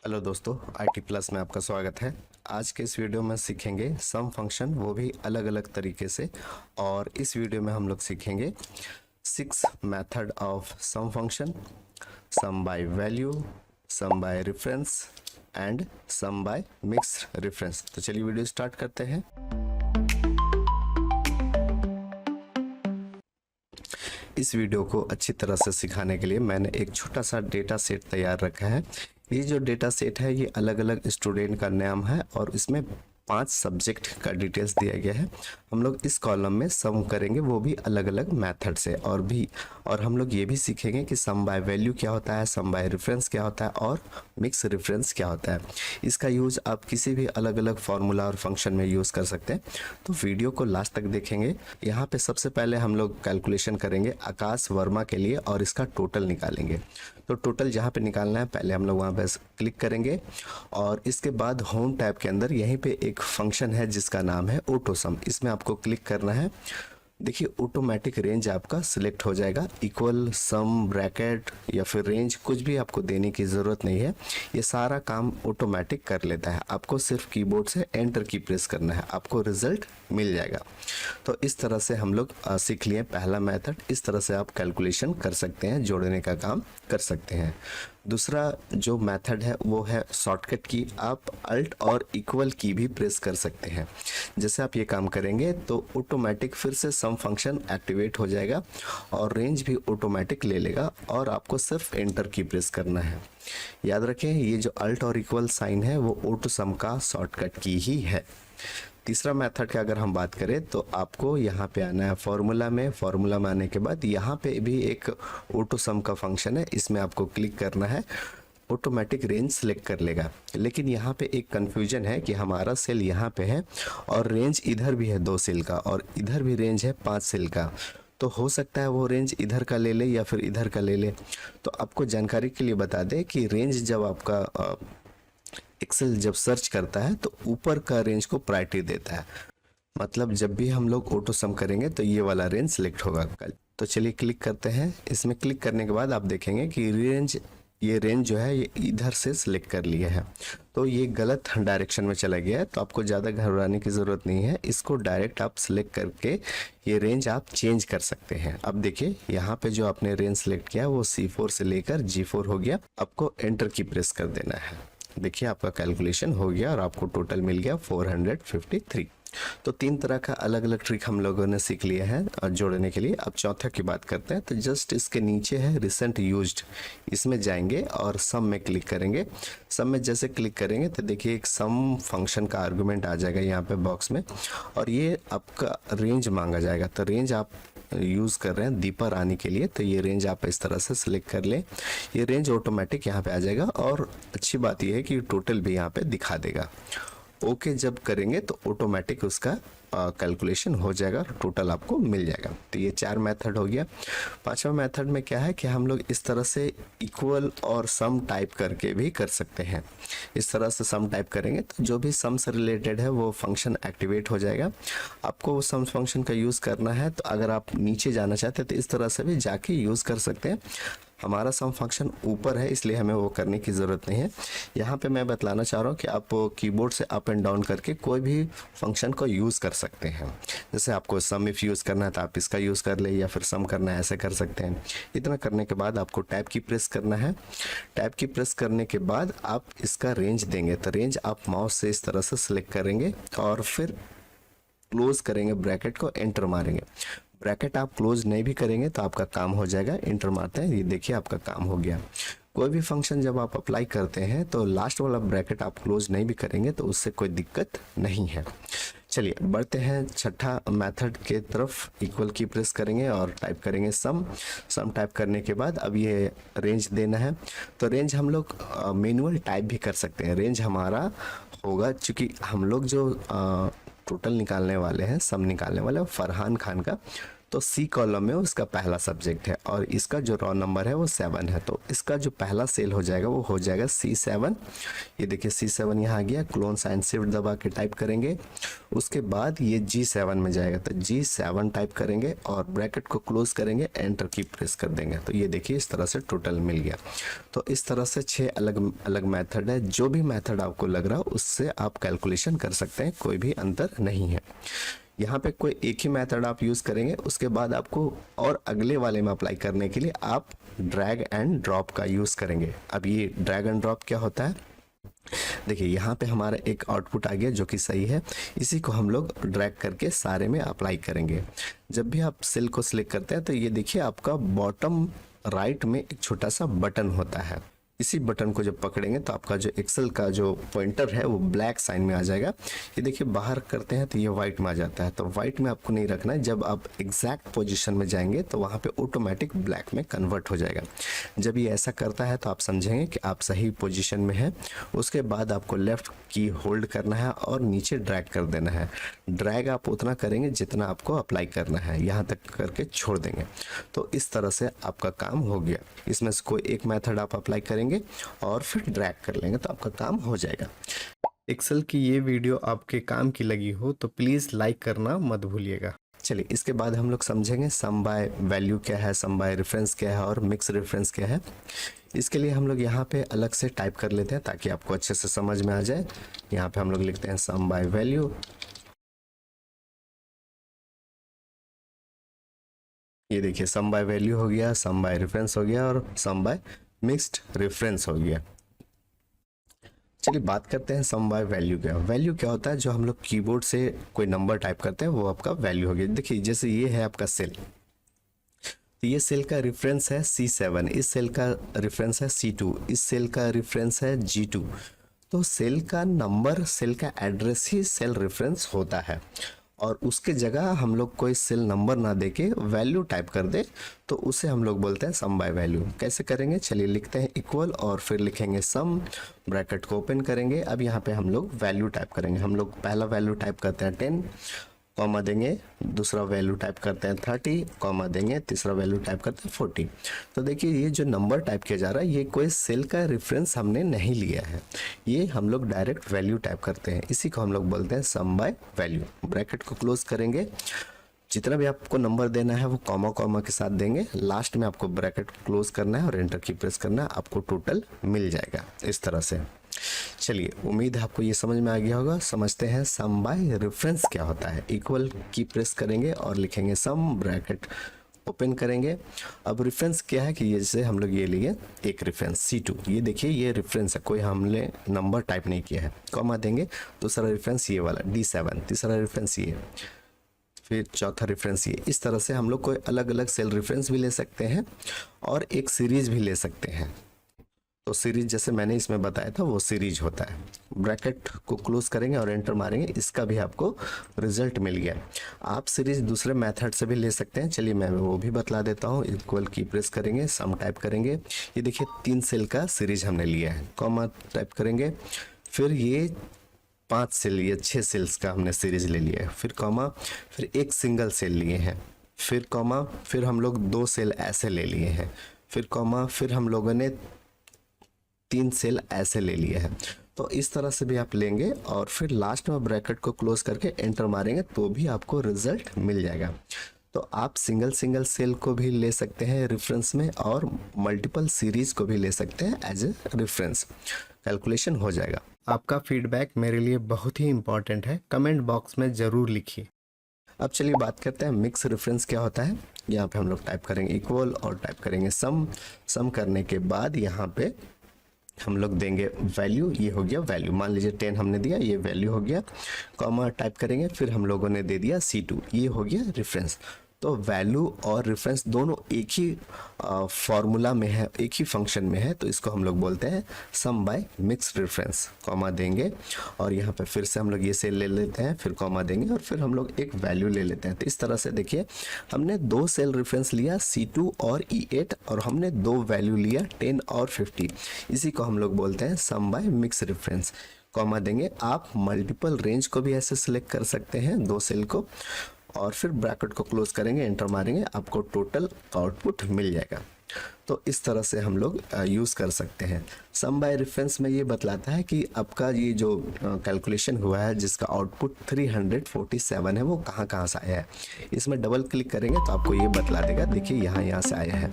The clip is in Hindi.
हेलो दोस्तों, आईटी प्लस में आपका स्वागत है। आज के इस वीडियो में सीखेंगे सम फंक्शन, वो भी अलग अलग तरीके से। और इस वीडियो में हम लोग सीखेंगे 6 method of sum function: sum by value, sum by reference and sum by mixed reference. तो चलिए वीडियो स्टार्ट करते हैं। इस वीडियो को अच्छी तरह से सिखाने के लिए मैंने एक छोटा सा डेटा सेट तैयार रखा है। ये जो डेटा सेट है ये अलग अलग स्टूडेंट का नाम है और इसमें 5 सब्जेक्ट का डिटेल्स दिया गया है। हम लोग इस कॉलम में सम करेंगे, वो भी अलग अलग मेथड से। और हम लोग ये भी सीखेंगे कि सम बाय वैल्यू क्या होता है, सम बाय रेफरेंस क्या होता है और मिक्स रेफरेंस क्या होता है। इसका यूज़ आप किसी भी अलग अलग फार्मूला और फंक्शन में यूज़ कर सकते हैं। तो वीडियो को लास्ट तक देखेंगे। यहाँ पे सबसे पहले हम लोग कैलकुलेशन करेंगे आकाश वर्मा के लिए और इसका टोटल निकालेंगे। तो टोटल जहाँ पे निकालना है पहले हम लोग वहाँ पे क्लिक करेंगे और इसके बाद होम टैब के अंदर यहीं पे एक फंक्शन है जिसका नाम है ऑटो सम। इसमें आपको क्लिक करना है। देखिए ऑटोमेटिक रेंज आपका सिलेक्ट हो जाएगा। इक्वल, सम, ब्रैकेट या फिर रेंज कुछ भी आपको देने की ज़रूरत नहीं है, ये सारा काम ऑटोमेटिक कर लेता है। आपको सिर्फ कीबोर्ड से एंटर की प्रेस करना है, आपको रिजल्ट मिल जाएगा। तो इस तरह से हम लोग सीख लिए पहला मेथड। इस तरह से आप कैलकुलेशन कर सकते हैं, जोड़ने का काम कर सकते हैं। दूसरा जो मेथड है वो है शॉर्टकट की। आप अल्ट और इक्वल की भी प्रेस कर सकते हैं। जैसे आप ये काम करेंगे तो ऑटोमेटिक फिर से सम फंक्शन एक्टिवेट हो जाएगा और रेंज भी ऑटोमेटिक ले लेगा और आपको सिर्फ एंटर की प्रेस करना है। याद रखें, ये जो अल्ट और इक्वल साइन है वो ऑटो सम का शॉर्टकट की ही है। तीसरा मेथड की अगर हम बात करें तो आपको यहाँ पे आना है फॉर्मूला में। फॉर्मूला में आने के बाद यहाँ पे भी एक ऑटो सम का फंक्शन है, इसमें आपको क्लिक करना है। ऑटोमेटिक रेंज सेलेक्ट कर लेगा। लेकिन यहाँ पे एक कंफ्यूजन है कि हमारा सेल यहाँ पे है और रेंज इधर भी है 2 सेल का और इधर भी रेंज है 5 सेल का। तो हो सकता है वो रेंज इधर का ले ले या फिर इधर का ले ले। तो आपको जानकारी के लिए बता दें कि रेंज जब आपका एक्सेल जब सर्च करता है तो ऊपर का रेंज को प्रायोरिटी देता है। मतलब जब भी हम लोग ऑटो सम करेंगे तो ये वाला रेंज सिलेक्ट होगा कल। तो चलिए क्लिक करते हैं। इसमें क्लिक करने के बाद आप देखेंगे कि ये रेंज जो है ये इधर से सिलेक्ट कर लिया है। तो ये गलत डायरेक्शन में चला गया है, तो आपको ज़्यादा घबराने की ज़रूरत नहीं है। इसको डायरेक्ट आप सिलेक्ट करके ये रेंज आप चेंज कर सकते हैं। अब देखिए यहाँ पे जो आपने रेंज सिलेक्ट किया वो C4 से लेकर G4 हो गया। आपको एंटर की प्रेस कर देना है। देखिए आपका कैलकुलेशन हो गया और आपको टोटल मिल गया 453। तो 3 तरह का अलग अलग ट्रिक हम लोगों ने सीख लिया है और जोड़ने के लिए। अब चौथा की बात करते हैं। तो जस्ट इसके नीचे है रिसेंट यूज्ड, इसमें जाएंगे और सम में क्लिक करेंगे। सम में जैसे क्लिक करेंगे तो देखिए एक सम फंक्शन का आर्गुमेंट आ जाएगा यहाँ पे बॉक्स में और ये आपका रेंज मांगा जाएगा। तो रेंज आप यूज़ कर रहे हैं दीपर आने के लिए, तो ये रेंज आप इस तरह से सिलेक्ट कर लें। ये रेंज ऑटोमेटिक यहाँ पे आ जाएगा और अच्छी बात ये है कि टोटल भी यहाँ पे दिखा देगा। ओके जब करेंगे तो ऑटोमेटिक उसका कैलकुलेशन हो जाएगा, टोटल आपको मिल जाएगा। तो ये 4 मेथड हो गया। 5वां मेथड में क्या है कि हम लोग इस तरह से इक्वल और सम टाइप करके भी कर सकते हैं। इस तरह से सम टाइप करेंगे तो जो भी सम से रिलेटेड है वो फंक्शन एक्टिवेट हो जाएगा। आपको वो सम फंक्शन का यूज़ करना है तो अगर आप नीचे जाना चाहते हैं तो इस तरह से भी जाके यूज़ कर सकते हैं। हमारा सम फंक्शन ऊपर है इसलिए हमें वो करने की ज़रूरत नहीं है। यहाँ पे मैं बतलाना चाह रहा हूँ कि आप कीबोर्ड से अप एंड डाउन करके कोई भी फंक्शन को यूज़ कर सकते हैं। जैसे आपको सम इफ यूज़ करना है तो आप इसका यूज़ कर ले, या फिर सम करना है ऐसे कर सकते हैं। इतना करने के बाद आपको टैब की प्रेस करना है। टैब की प्रेस करने के बाद आप इसका रेंज देंगे। तो रेंज आप माउस से इस तरह से सिलेक्ट करेंगे और फिर क्लोज करेंगे ब्रैकेट को, एंटर मारेंगे। ब्रैकेट आप क्लोज नहीं भी करेंगे तो आपका काम हो जाएगा। एंटर मारते हैं, ये देखिए आपका काम हो गया। कोई भी फंक्शन जब आप अप्लाई करते हैं तो लास्ट वाला ब्रैकेट आप क्लोज नहीं भी करेंगे तो उससे कोई दिक्कत नहीं है। चलिए बढ़ते हैं छठा मेथड के तरफ। इक्वल की प्रेस करेंगे और टाइप करेंगे सम। सम टाइप करने के बाद अब ये रेंज देना है। तो रेंज हम लोग मैनुअल टाइप भी कर सकते हैं। रेंज हमारा होगा, चूँकि हम लोग जो टोटल निकालने वाले हैं, सम निकालने वाले हैं फरहान खान का, तो सी कॉलम में उसका पहला सब्जेक्ट है और इसका जो रॉ नंबर है वो 7 है, तो इसका जो पहला सेल हो जाएगा वो हो जाएगा C7। ये देखिए C7 यहाँ आ गया, क्लोन साइन शिफ्ट दबा के टाइप करेंगे, उसके बाद ये G7 में जाएगा तो G7 टाइप करेंगे और ब्रैकेट को क्लोज करेंगे, एंटर की प्रेस कर देंगे। तो ये देखिए इस तरह से टोटल मिल गया। तो इस तरह से 6 अलग अलग मेथड है, जो भी मेथड आपको लग रहा हो उससे आप कैलकुलेशन कर सकते हैं, कोई भी अंतर नहीं है। यहाँ पे कोई एक ही मेथड आप यूज़ करेंगे, उसके बाद आपको और अगले वाले में अप्लाई करने के लिए आप ड्रैग एंड ड्रॉप का यूज़ करेंगे। अब ये ड्रैग एंड ड्रॉप क्या होता है, देखिए यहाँ पे हमारा एक आउटपुट आ गया जो कि सही है, इसी को हम लोग ड्रैग करके सारे में अप्लाई करेंगे। जब भी आप सेल को सिलेक्ट करते हैं तो ये देखिए आपका बॉटम राइट में एक छोटा सा बटन होता है, इसी बटन को जब पकड़ेंगे तो आपका जो एक्सेल का जो पॉइंटर है वो ब्लैक साइन में आ जाएगा। ये देखिए बाहर करते हैं तो ये वाइट में आ जाता है, तो वाइट में आपको नहीं रखना है, जब आप एग्जैक्ट पोजीशन में जाएंगे तो वहाँ पे ऑटोमेटिक ब्लैक में कन्वर्ट हो जाएगा। जब ये ऐसा करता है तो आप समझेंगे कि आप सही पोजीशन में हैं। उसके बाद आपको लेफ्ट की होल्ड करना है और नीचे ड्रैग कर देना है। ड्रैग आप उतना करेंगे जितना आपको अप्लाई करना है, यहाँ तक करके छोड़ देंगे। तो इस तरह से आपका काम हो गया। इसमें से कोई एक मेथड आप अप्लाई करेंगे और फिर ड्रैग कर लेंगे तो आपका काम हो जाएगा। एक्सेल की ये वीडियो आपके काम की लगी हो तो प्लीज़ लाइक करना मत भूलिएगा। चलिए इसके बाद हम लोग समझेंगे सम बाय वैल्यू क्या है, सम बाय रेफरेंस क्या है और मिक्स रेफरेंस क्या है। इसके लिए हम लोग यहाँ पे अलग से टाइप कर लेते हैं ताकि आपको अच्छे से समझ में आ जाए। यहाँ पे हम लोग लिखते हैं सम बाय वैल्यू। ये देखिए सम बाय वैल्यू हो गया, सम बाय रेफरेंस हो गया और सम बाय मिक्स्ड रेफरेंस हो गया। चलिए बात करते हैं सम बाय वैल्यू क्या। वैल्यू क्या होता है, जो हम लोग कीबोर्ड से कोई नंबर टाइप करते हैं वो आपका वैल्यू हो गया। देखिए जैसे ये है आपका सेल, तो ये सेल का रेफरेंस है C7, इस सेल का रेफरेंस है C2, इस सेल का रेफरेंस है G2। तो सेल का नंबर, सेल का एड्रेस ही सेल रेफरेंस होता है और उसके जगह हम लोग कोई सेल नंबर ना देके वैल्यू टाइप कर दे तो उसे हम लोग बोलते हैं सम बाय वैल्यू। कैसे करेंगे, चलिए लिखते हैं इक्वल और फिर लिखेंगे सम, ब्रैकेट को ओपन करेंगे। अब यहाँ पे हम लोग वैल्यू टाइप करेंगे। हम लोग पहला वैल्यू टाइप करते हैं 10, कॉमा देंगे, दूसरा वैल्यू टाइप करते हैं 30, कॉमा देंगे, तीसरा वैल्यू टाइप करते हैं 40। तो देखिए ये जो नंबर टाइप किया जा रहा है ये कोई सेल का रेफरेंस हमने नहीं लिया है, ये हम लोग डायरेक्ट वैल्यू टाइप करते हैं। इसी को हम लोग बोलते हैं सम बाय वैल्यू। ब्रैकेट को क्लोज करेंगे, जितना भी आपको नंबर देना है वो कॉमा कॉमा के साथ देंगे, लास्ट में आपको ब्रैकेट क्लोज करना है और एंटर की प्रेस करना है, आपको टोटल मिल जाएगा इस तरह से। चलिए उम्मीद है आपको ये समझ में आ गया होगा। समझते हैं सम बाय रेफरेंस क्या होता है। इक्वल की प्रेस करेंगे और लिखेंगे सम, ब्रैकेट ओपन करेंगे। अब रेफरेंस क्या है कि ये जैसे हम लोग ये लिए एक रेफरेंस C2, ये देखिए ये रेफरेंस है, कोई हमने नंबर टाइप नहीं किया है, कॉमा देंगे। दूसरा रेफरेंस ये वाला D7, तीसरा रेफरेंस ये, फिर चौथा रेफरेंस ये। इस तरह से हम लोग कोई अलग अलग सेल रेफरेंस भी ले सकते हैं और एक सीरीज भी ले सकते हैं। तो सीरीज जैसे मैंने इसमें बताया था वो सीरीज होता है। ब्रैकेट को क्लोज करेंगे और एंटर मारेंगे, इसका भी आपको रिजल्ट मिल गया। आप सीरीज दूसरे मेथड से भी ले सकते हैं, चलिए मैं वो भी बतला देता हूँ। इक्वल की प्रेस करेंगे, सम टाइप करेंगे, ये देखिए 3 सेल का सीरीज हमने लिया है, कॉमा टाइप करेंगे, फिर ये 5 सेल या 6 सेल्स का हमने सीरीज ले लिया है, फिर कॉमा, फिर एक सिंगल सेल लिए हैं, फिर कॉमा, फिर हम लोग 2 सेल ऐसे ले लिए हैं, फिर कॉमा, फिर हम लोगों ने 3 सेल ऐसे ले लिए हैं। तो इस तरह से भी आप लेंगे और फिर लास्ट में ब्रैकेट को क्लोज करके एंटर मारेंगे तो भी आपको रिजल्ट मिल जाएगा। तो आप सिंगल सिंगल सेल को भी ले सकते हैं रेफरेंस में और मल्टीपल सीरीज को भी ले सकते हैं एज ए रेफरेंस, कैलकुलेशन हो जाएगा। आपका फीडबैक मेरे लिए बहुत ही इंपॉर्टेंट है, कमेंट बॉक्स में ज़रूर लिखिए। अब चलिए बात करते हैं मिक्स रेफरेंस क्या होता है। यहाँ पे हम लोग टाइप करेंगे इक्वल और टाइप करेंगे सम। सम करने के बाद यहाँ पे हम लोग देंगे वैल्यू, ये हो गया वैल्यू, मान लीजिए 10 हमने दिया, ये वैल्यू हो गया, कॉमा टाइप करेंगे, फिर हम लोगों ने दे दिया C2, ये हो गया रेफरेंस। तो वैल्यू और रेफरेंस दोनों एक ही फॉर्मूला में है, एक ही फंक्शन में है, तो इसको हम लोग बोलते हैं सम बाय मिक्स रेफरेंस। कॉमा देंगे और यहाँ पे फिर से हम लोग ये सेल ले लेते हैं, फिर कॉमा देंगे और फिर हम लोग एक वैल्यू ले लेते हैं। तो इस तरह से देखिए हमने 2 सेल रेफरेंस लिया C2 और E8 और हमने 2 वैल्यू लिया 10 और 50, इसी को हम लोग बोलते हैं सम बाय मिक्स रेफरेंस। कॉमा देंगे, आप मल्टीपल रेंज को भी ऐसे सिलेक्ट कर सकते हैं 2 सेल को और फिर ब्रैकेट को क्लोज करेंगे, एंटर मारेंगे, आपको टोटल आउटपुट मिल जाएगा। तो इस तरह से हम लोग यूज़ कर सकते हैं। सम बाय रेफरेंस में ये बतलाता है कि आपका ये जो कैलकुलेशन हुआ है जिसका आउटपुट 347 है वो कहाँ कहाँ से आया है। इसमें डबल क्लिक करेंगे तो आपको ये बतला देगा, देखिए यहाँ से आया है।